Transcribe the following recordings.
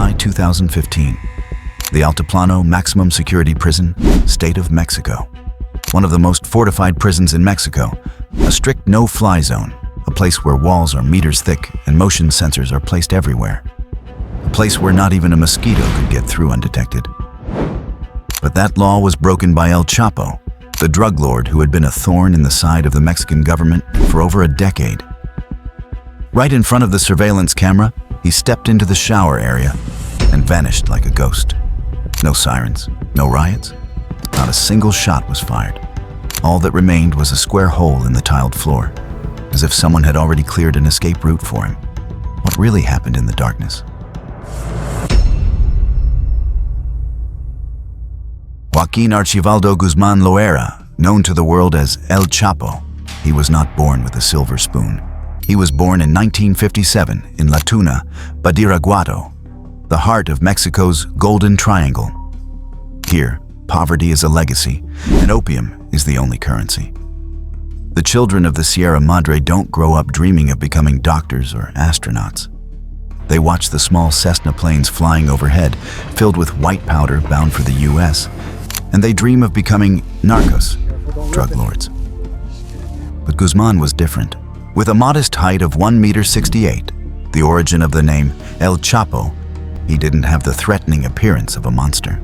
July 2015. The Altiplano Maximum Security Prison, State of Mexico. One of the most fortified prisons in Mexico, a strict no-fly zone, a place where walls are meters thick and motion sensors are placed everywhere. A place where not even a mosquito could get through undetected. But that law was broken by El Chapo, the drug lord who had been a thorn in the side of the Mexican government for over a decade. Right in front of the surveillance camera, he stepped into the shower area and vanished like a ghost. No sirens, no riots, not a single shot was fired. All that remained was a square hole in the tiled floor, as if someone had already cleared an escape route for him. What really happened in the darkness? Joaquin Archibaldo Guzman Loera, known to the world as El Chapo, he was not born with a silver spoon. He was born in 1957 in La Tuna, Badiraguato, the heart of Mexico's Golden Triangle. Here, poverty is a legacy, and opium is the only currency. The children of the Sierra Madre don't grow up dreaming of becoming doctors or astronauts. They watch the small Cessna planes flying overhead, filled with white powder bound for the US, and they dream of becoming narcos, drug lords. But Guzman was different. With a modest height of 1.68 m, the origin of the name El Chapo, he didn't have the threatening appearance of a monster.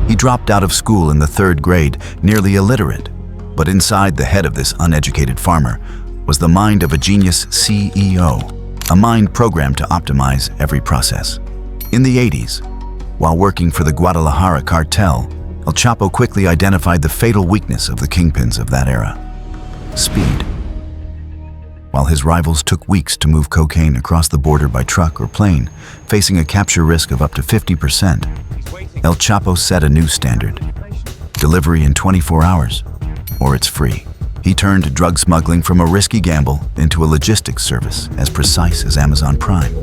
He dropped out of school in the 3rd grade, nearly illiterate, but inside the head of this uneducated farmer was the mind of a genius CEO, a mind programmed to optimize every process. In the 80s, while working for the Guadalajara cartel, El Chapo quickly identified the fatal weakness of the kingpins of that era: speed. While his rivals took weeks to move cocaine across the border by truck or plane, facing a capture risk of up to 50%, El Chapo set a new standard: delivery in 24 hours, or it's free. He turned drug smuggling from a risky gamble into a logistics service as precise as Amazon Prime.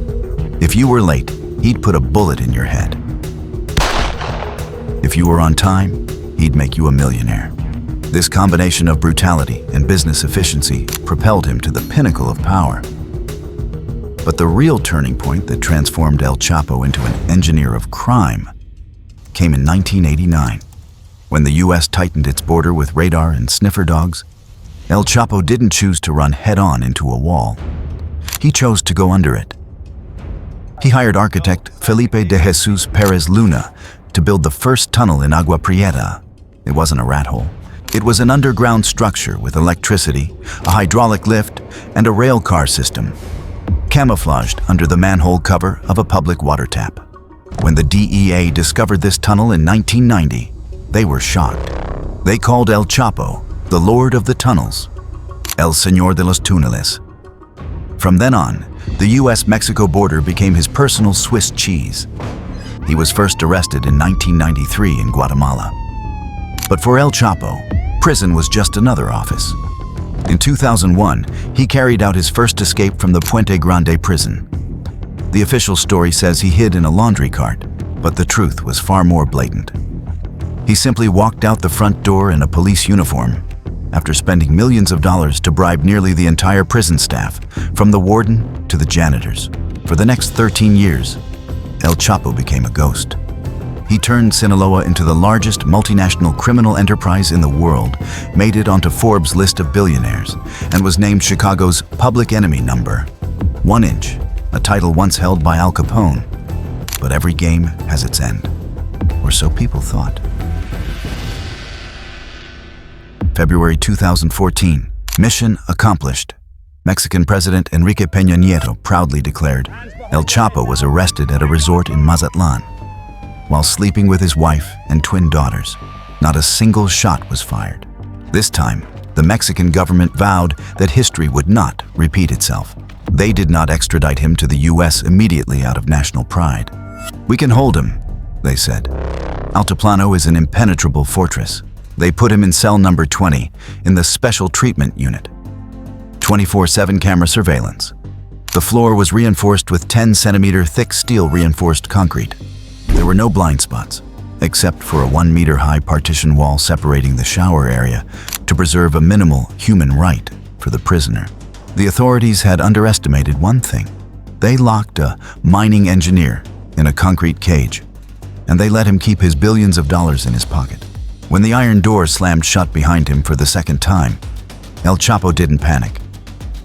If you were late, he'd put a bullet in your head. If you were on time, he'd make you a millionaire. This combination of brutality and business efficiency propelled him to the pinnacle of power. But the real turning point that transformed El Chapo into an engineer of crime came in 1989. When the US tightened its border with radar and sniffer dogs, El Chapo didn't choose to run head-on into a wall. He chose to go under it. He hired architect Felipe de Jesus Perez Luna to build the first tunnel in Agua Prieta. It wasn't a rat hole. It was an underground structure with electricity, a hydraulic lift, and a rail car system, camouflaged under the manhole cover of a public water tap. When the DEA discovered this tunnel in 1990, they were shocked. They called El Chapo the Lord of the Tunnels, El Señor de los Túneles. From then on, the US-Mexico border became his personal Swiss cheese. He was first arrested in 1993 in Guatemala. But for El Chapo, prison was just another office. In 2001, he carried out his first escape from the Puente Grande prison. The official story says he hid in a laundry cart, but the truth was far more blatant. He simply walked out the front door in a police uniform after spending millions of dollars to bribe nearly the entire prison staff, from the warden to the janitors. For the next 13 years, El Chapo became a ghost. He turned Sinaloa into the largest multinational criminal enterprise in the world, made it onto Forbes' list of billionaires, and was named Chicago's public enemy number 1 inch, a title once held by Al Capone. But every game has its end, or so people thought. February 2014, mission accomplished. Mexican President Enrique Peña Nieto proudly declared El Chapo was arrested at a resort in Mazatlan. While sleeping with his wife and twin daughters, not a single shot was fired. This time, the Mexican government vowed that history would not repeat itself. They did not extradite him to the US immediately out of national pride. "We can hold him," they said. Altiplano is an impenetrable fortress. They put him in cell number 20 in the Special Treatment Unit. 24/7 camera surveillance. The floor was reinforced with 10-centimeter thick steel reinforced concrete. There were no blind spots, except for a 1-meter-high partition wall separating the shower area to preserve a minimal human right for the prisoner. The authorities had underestimated one thing. They locked a mining engineer in a concrete cage, and they let him keep his billions of dollars in his pocket. When the iron door slammed shut behind him for the second time, El Chapo didn't panic.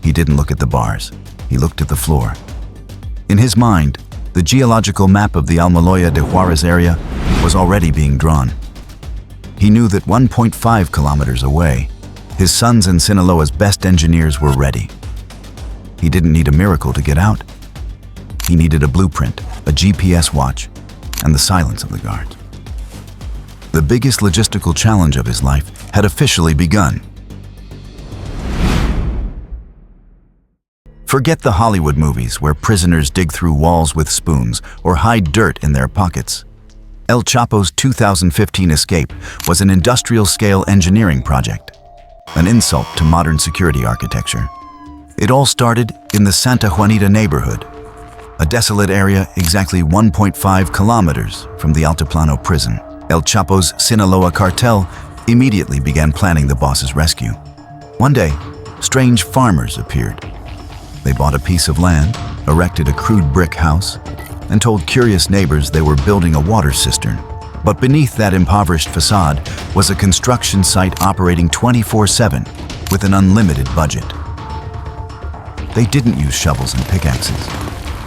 He didn't look at the bars. He looked at the floor. In his mind, the geological map of the Almoloya de Juarez area was already being drawn. He knew that 1.5 kilometers away, his son's and Sinaloa's best engineers were ready. He didn't need a miracle to get out. He needed a blueprint, a GPS watch, and the silence of the guards. The biggest logistical challenge of his life had officially begun. Forget the Hollywood movies where prisoners dig through walls with spoons or hide dirt in their pockets. El Chapo's 2015 escape was an industrial-scale engineering project, an insult to modern security architecture. It all started in the Santa Juanita neighborhood, a desolate area exactly 1.5 kilometers from the Altiplano prison. El Chapo's Sinaloa cartel immediately began planning the boss's rescue. One day, strange farmers appeared. They bought a piece of land, erected a crude brick house, and told curious neighbors they were building a water cistern. But beneath that impoverished facade was a construction site operating 24/7 with an unlimited budget. They didn't use shovels and pickaxes.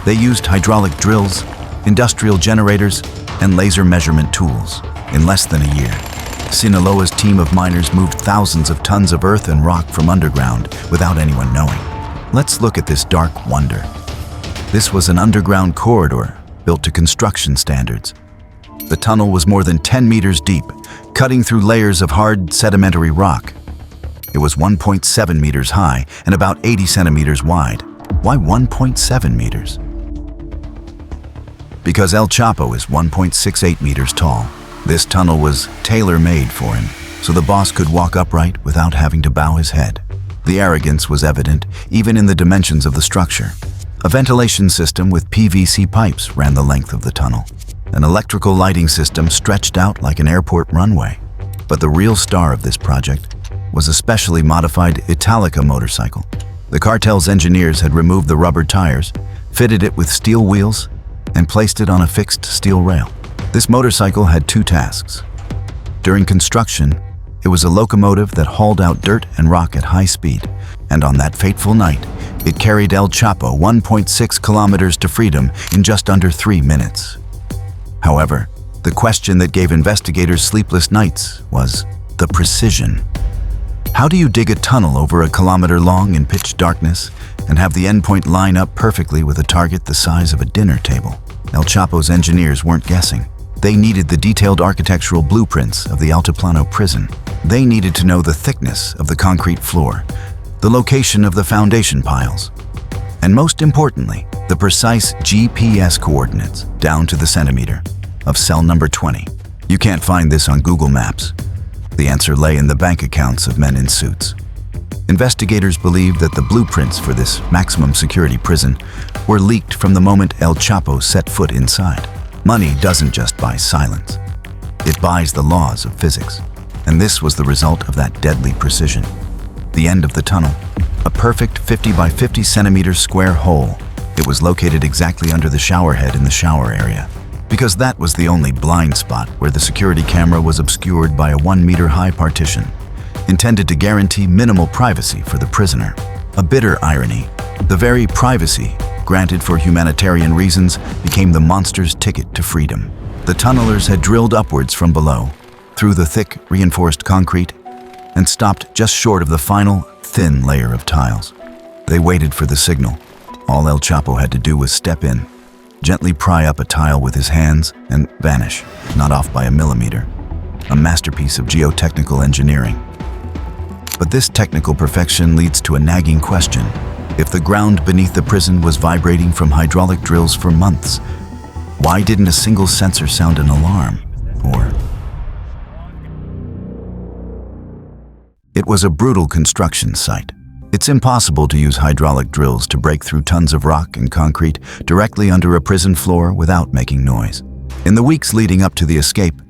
They used hydraulic drills, industrial generators, and laser measurement tools. In less than a year, Sinaloa's team of miners moved thousands of tons of earth and rock from underground without anyone knowing. Let's look at this dark wonder. This was an underground corridor built to construction standards. The tunnel was more than 10 meters deep, cutting through layers of hard sedimentary rock. It was 1.7 meters high and about 80 centimeters wide. Why 1.7 meters? Because El Chapo is 1.68 meters tall. This tunnel was tailor-made for him, so the boss could walk upright without having to bow his head. The arrogance was evident even in the dimensions of the structure. A ventilation system with PVC pipes ran the length of the tunnel. An electrical lighting system stretched out like an airport runway. But the real star of this project was a specially modified Italica motorcycle. The cartel's engineers had removed the rubber tires, fitted it with steel wheels, and placed it on a fixed steel rail. This motorcycle had two tasks. During construction, it was a locomotive that hauled out dirt and rock at high speed, and on that fateful night, it carried El Chapo 1.6 kilometers to freedom in just under 3 minutes. However, the question that gave investigators sleepless nights was the precision. How do you dig a tunnel over a kilometer long in pitch darkness and have the endpoint line up perfectly with a target the size of a dinner table? El Chapo's engineers weren't guessing. They needed the detailed architectural blueprints of the Altiplano prison. They needed to know the thickness of the concrete floor, the location of the foundation piles, and most importantly, the precise GPS coordinates, down to the centimeter, of cell number 20. You can't find this on Google Maps. The answer lay in the bank accounts of men in suits. Investigators believed that the blueprints for this maximum security prison were leaked from the moment El Chapo set foot inside. Money doesn't just buy silence. It buys the laws of physics. And this was the result of that deadly precision. The end of the tunnel, a perfect 50 by 50 centimeter square hole. It was located exactly under the shower head in the shower area, because that was the only blind spot where the security camera was obscured by a 1 meter high partition, intended to guarantee minimal privacy for the prisoner. A bitter irony, the very privacy granted for humanitarian reasons became the monster's ticket to freedom. The tunnelers had drilled upwards from below, through the thick, reinforced concrete, and stopped just short of the final, thin layer of tiles. They waited for the signal. All El Chapo had to do was step in, gently pry up a tile with his hands, and vanish, not off by a millimeter. A masterpiece of geotechnical engineering. But this technical perfection leads to a nagging question. If the ground beneath the prison was vibrating from hydraulic drills for months, why didn't a single sensor sound an alarm? Or it was a brutal construction site. It's impossible to use hydraulic drills to break through tons of rock and concrete directly under a prison floor without making noise. In the weeks leading up to the escape,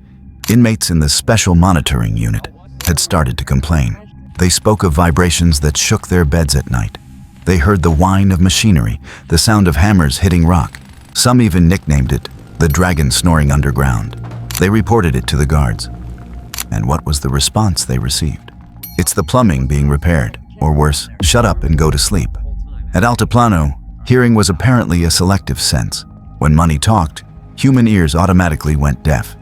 inmates in the Special Monitoring Unit had started to complain. They spoke of vibrations that shook their beds at night. They heard the whine of machinery, the sound of hammers hitting rock. Some even nicknamed it the dragon snoring underground. They reported it to the guards. And what was the response they received? It's the plumbing being repaired, or worse, shut up and go to sleep. At Altiplano, hearing was apparently a selective sense. When money talked, human ears automatically went deaf.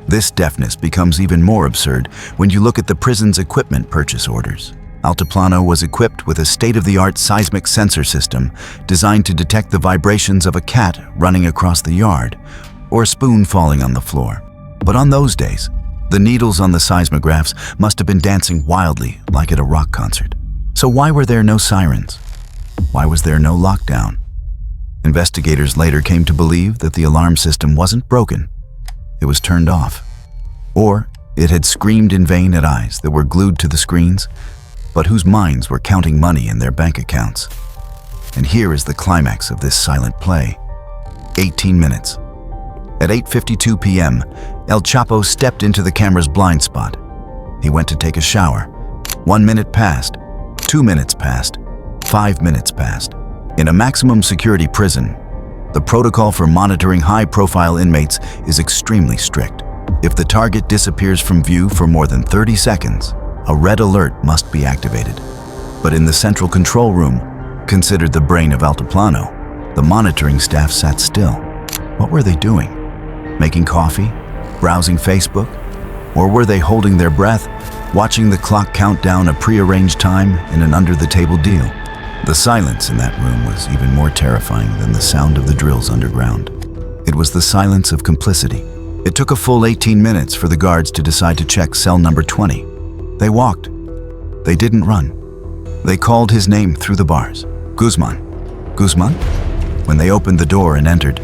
This deafness becomes even more absurd when you look at the prison's equipment purchase orders. Altiplano was equipped with a state-of-the-art seismic sensor system designed to detect the vibrations of a cat running across the yard or a spoon falling on the floor. But on those days, the needles on the seismographs must have been dancing wildly like at a rock concert. So why were there no sirens? Why was there no lockdown? Investigators later came to believe that the alarm system wasn't broken. It was turned off. Or it had screamed in vain at eyes that were glued to the screens, but whose minds were counting money in their bank accounts. And here is the climax of this silent play. 18 minutes. At 8:52 p.m., El Chapo stepped into the camera's blind spot. He went to take a shower. 1 minute passed. 2 minutes passed. 5 minutes passed. In a maximum security prison, the protocol for monitoring high-profile inmates is extremely strict. If the target disappears from view for more than 30 seconds, a red alert must be activated. But in the central control room, considered the brain of Altiplano, the monitoring staff sat still. What were they doing? Making coffee? Browsing Facebook? Or were they holding their breath, watching the clock count down a prearranged time in an under-the-table deal? The silence in that room was even more terrifying than the sound of the drills underground. It was the silence of complicity. It took a full 18 minutes for the guards to decide to check cell number 20. They walked. They didn't run. They called his name through the bars. Guzman. Guzman? When they opened the door and entered,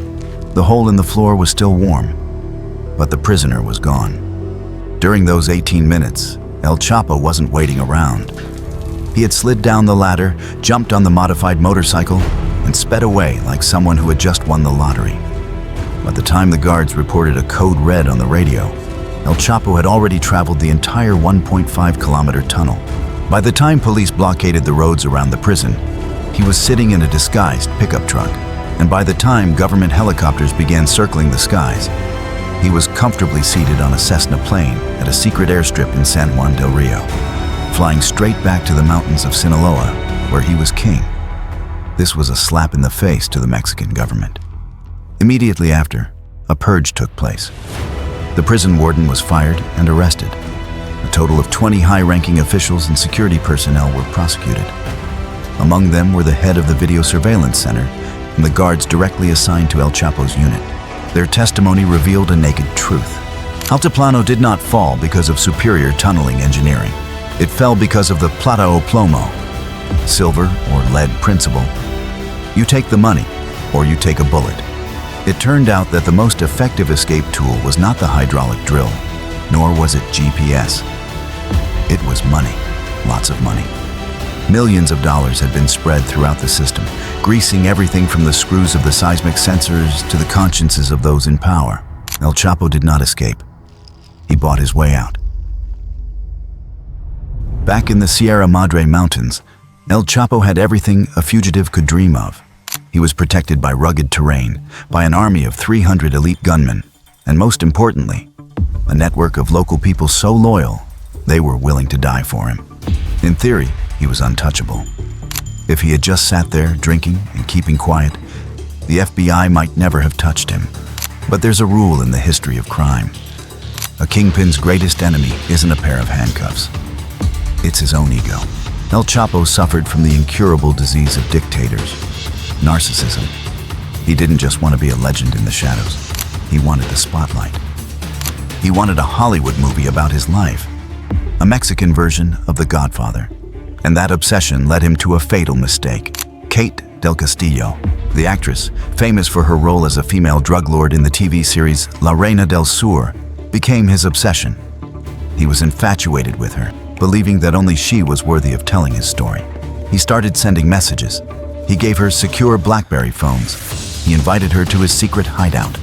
the hole in the floor was still warm, but the prisoner was gone. During those 18 minutes, El Chapo wasn't waiting around. He had slid down the ladder, jumped on the modified motorcycle, and sped away like someone who had just won the lottery. By the time the guards reported a code red on the radio, El Chapo had already traveled the entire 1.5-kilometer tunnel. By the time police blockaded the roads around the prison, he was sitting in a disguised pickup truck. And by the time government helicopters began circling the skies, he was comfortably seated on a Cessna plane at a secret airstrip in San Juan del Rio, flying straight back to the mountains of Sinaloa, where he was king. This was a slap in the face to the Mexican government. Immediately after, a purge took place. The prison warden was fired and arrested. A total of 20 high-ranking officials and security personnel were prosecuted. Among them were the head of the video surveillance center and the guards directly assigned to El Chapo's unit. Their testimony revealed a naked truth. Altiplano did not fall because of superior tunneling engineering. It fell because of the plata o plomo, silver or lead principle. You take the money, or you take a bullet. It turned out that the most effective escape tool was not the hydraulic drill, nor was it GPS. It was money, lots of money. Millions of dollars had been spread throughout the system, greasing everything from the screws of the seismic sensors to the consciences of those in power. El Chapo did not escape. He bought his way out. Back in the Sierra Madre Mountains, El Chapo had everything a fugitive could dream of. He was protected by rugged terrain, by an army of 300 elite gunmen, and most importantly, a network of local people so loyal, they were willing to die for him. In theory, he was untouchable. If he had just sat there drinking and keeping quiet, the FBI might never have touched him. But there's a rule in the history of crime. A kingpin's greatest enemy isn't a pair of handcuffs. It's his own ego. El Chapo suffered from the incurable disease of dictators, narcissism. He didn't just want to be a legend in the shadows. He wanted the spotlight. He wanted a Hollywood movie about his life, a Mexican version of The Godfather. And that obsession led him to a fatal mistake. Kate Del Castillo, the actress, famous for her role as a female drug lord in the TV series La Reina del Sur, became his obsession. He was infatuated with her, believing that only she was worthy of telling his story. He started sending messages. He gave her secure BlackBerry phones. He invited her to his secret hideout.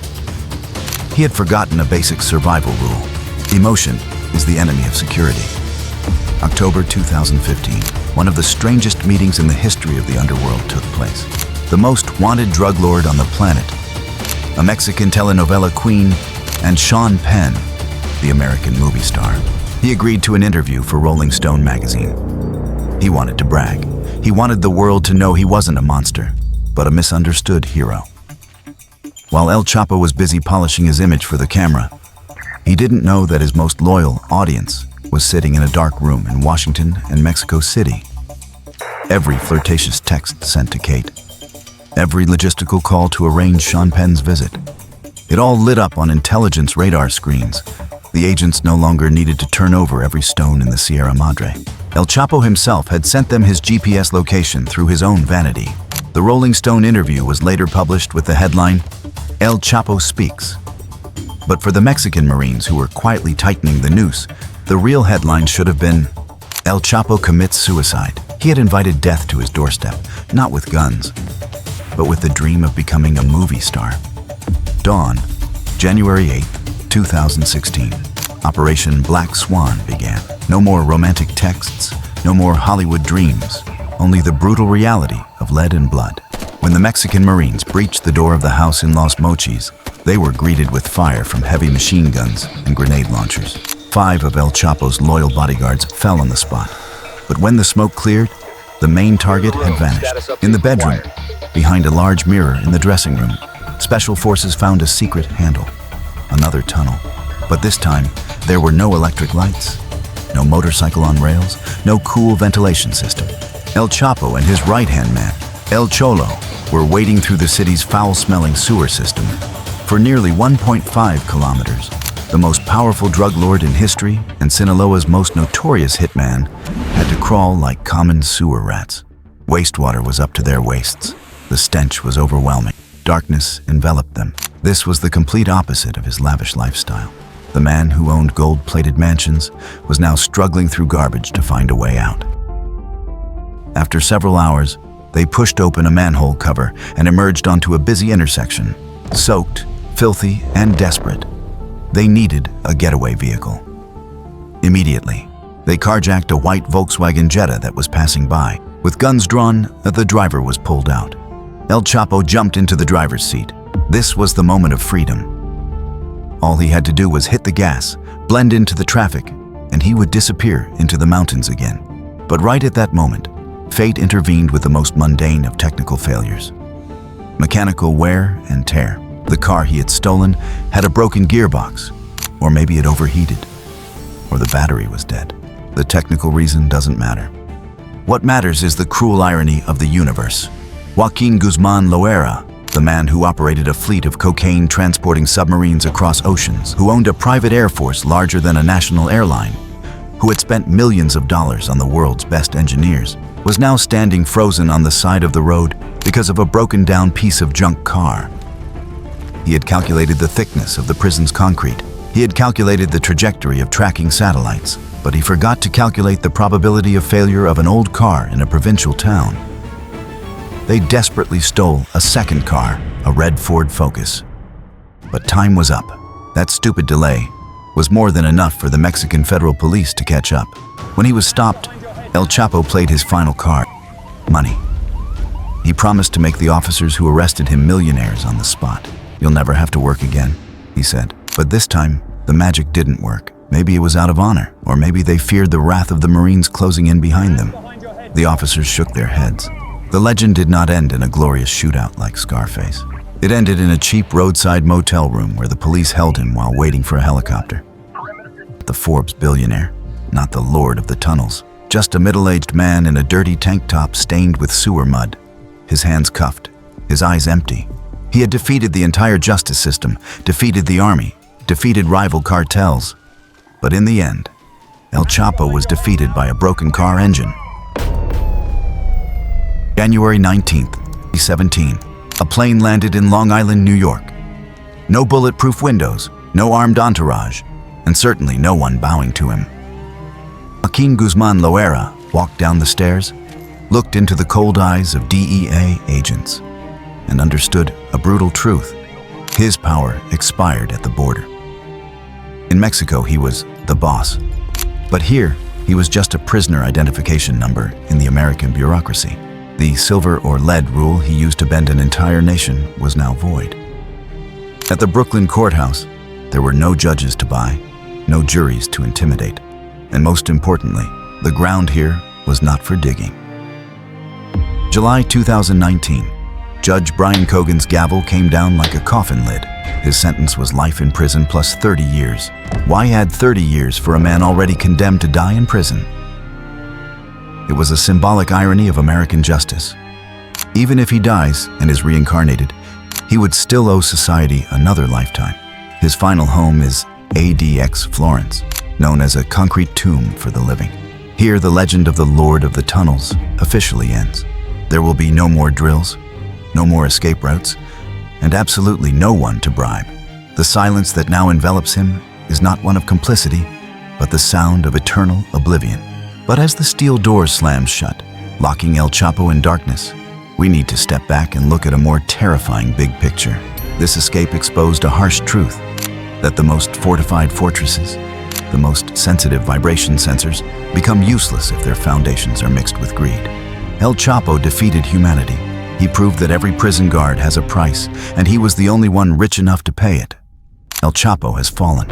He had forgotten a basic survival rule. Emotion is the enemy of security. October 2015, one of the strangest meetings in the history of the underworld took place. The most wanted drug lord on the planet a Mexican telenovela queen, and Sean Penn, the American movie star. He agreed to an interview for Rolling Stone magazine. He wanted to brag. He wanted the world to know he wasn't a monster, but a misunderstood hero. While El Chapo was busy polishing his image for the camera, he didn't know that his most loyal audience was sitting in a dark room in Washington and Mexico City. Every flirtatious text sent to Kate, every logistical call to arrange Sean Penn's visit, it all lit up on intelligence radar screens. The agents no longer needed to turn over every stone in the Sierra Madre. El Chapo himself had sent them his GPS location through his own vanity. The Rolling Stone interview was later published with the headline, "El Chapo Speaks." But for the Mexican Marines who were quietly tightening the noose, the real headline should have been, "El Chapo commits suicide." He had invited death to his doorstep, not with guns, but with the dream of becoming a movie star. Dawn, January 8, 2016. Operation Black Swan began. No more romantic texts, no more Hollywood dreams, only the brutal reality of lead and blood. When the Mexican Marines breached the door of the house in Los Mochis, they were greeted with fire from heavy machine guns and grenade launchers. 5 of El Chapo's loyal bodyguards fell on the spot. But when the smoke cleared, the main target had vanished. In the bedroom, behind a large mirror in the dressing room, special forces found a secret handle, another tunnel. But this time, there were no electric lights, no motorcycle on rails, no cool ventilation system. El Chapo and his right-hand man, El Cholo, were wading through the city's foul-smelling sewer system. For nearly 1.5 kilometers, the most powerful drug lord in history and Sinaloa's most notorious hitman had to crawl like common sewer rats. Wastewater was up to their waists. The stench was overwhelming. Darkness enveloped them. This was the complete opposite of his lavish lifestyle. The man who owned gold-plated mansions was now struggling through garbage to find a way out. After several hours, they pushed open a manhole cover and emerged onto a busy intersection. Soaked, filthy, and desperate, they needed a getaway vehicle. Immediately, they carjacked a white Volkswagen Jetta that was passing by. With guns drawn, the driver was pulled out. El Chapo jumped into the driver's seat. This was the moment of freedom. All he had to do was hit the gas, blend into the traffic, and he would disappear into the mountains again. But right at that moment, fate intervened with the most mundane of technical failures. Mechanical wear and tear. The car he had stolen had a broken gearbox, or maybe it overheated, or the battery was dead. The technical reason doesn't matter. What matters is the cruel irony of the universe. Joaquin Guzman Loera, the man who operated a fleet of cocaine-transporting submarines across oceans, who owned a private air force larger than a national airline, who had spent millions of dollars on the world's best engineers, was now standing frozen on the side of the road because of a broken-down piece of junk car. He had calculated the thickness of the prison's concrete. He had calculated the trajectory of tracking satellites, but he forgot to calculate the probability of failure of an old car in a provincial town. They desperately stole a second car, a red Ford Focus. But time was up. That stupid delay was more than enough for the Mexican federal police to catch up. When he was stopped, El Chapo played his final card: money. He promised to make the officers who arrested him millionaires on the spot. "You'll never have to work again," he said. But this time, the magic didn't work. Maybe it was out of honor, or maybe they feared the wrath of the Marines closing in behind them. The officers shook their heads. The legend did not end in a glorious shootout like Scarface. It ended in a cheap roadside motel room where the police held him while waiting for a helicopter. The Forbes billionaire, not the lord of the tunnels. Just a middle-aged man in a dirty tank top stained with sewer mud, his hands cuffed, his eyes empty. He had defeated the entire justice system, defeated the army, defeated rival cartels. But in the end, El Chapo was defeated by a broken car engine. January 19th, 2017. A plane landed in Long Island, New York. No bulletproof windows, no armed entourage, and certainly no one bowing to him. Joaquin Guzman Loera walked down the stairs, looked into the cold eyes of DEA agents, and understood a brutal truth. His power expired at the border. In Mexico, he was the boss. But here, he was just a prisoner identification number in the American bureaucracy. The silver or lead rule he used to bend an entire nation was now void. At the Brooklyn courthouse, there were no judges to buy, no juries to intimidate, and most importantly, the ground here was not for digging. July 2019, Judge Brian Cogan's gavel came down like a coffin lid. His sentence was life in prison plus 30 years. Why add 30 years for a man already condemned to die in prison? It was a symbolic irony of American justice. Even if he dies and is reincarnated, he would still owe society another lifetime. His final home is ADX Florence, known as a concrete tomb for the living. Here, the legend of the Lord of the Tunnels officially ends. There will be no more drills, no more escape routes, and absolutely no one to bribe. The silence that now envelops him is not one of complicity, but the sound of eternal oblivion. But as the steel door slams shut, locking El Chapo in darkness, we need to step back and look at a more terrifying big picture. This escape exposed a harsh truth, that the most fortified fortresses, the most sensitive vibration sensors, become useless if their foundations are mixed with greed. El Chapo defeated humanity. He proved that every prison guard has a price, and he was the only one rich enough to pay it. El Chapo has fallen,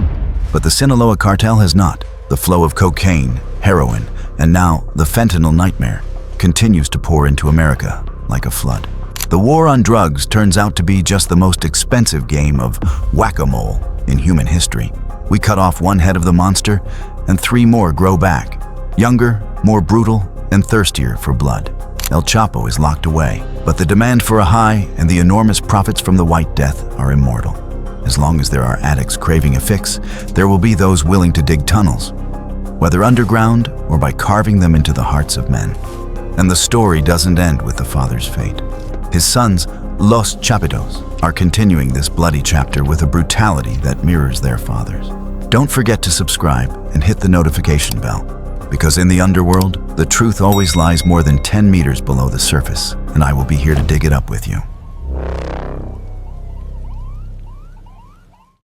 but the Sinaloa cartel has not. The flow of cocaine, heroin, and now the fentanyl nightmare continues to pour into America like a flood. The war on drugs turns out to be just the most expensive game of whack-a-mole in human history. We cut off one head of the monster, and 3 more grow back, younger, more brutal, and thirstier for blood. El Chapo is locked away, but the demand for a high and the enormous profits from the White Death are immortal. As long as there are addicts craving a fix, there will be those willing to dig tunnels, whether underground or by carving them into the hearts of men. And the story doesn't end with the father's fate. His sons, Los Chapitos, are continuing this bloody chapter with a brutality that mirrors their father's. Don't forget to subscribe and hit the notification bell, because in the underworld, the truth always lies more than 10 meters below the surface, and I will be here to dig it up with you.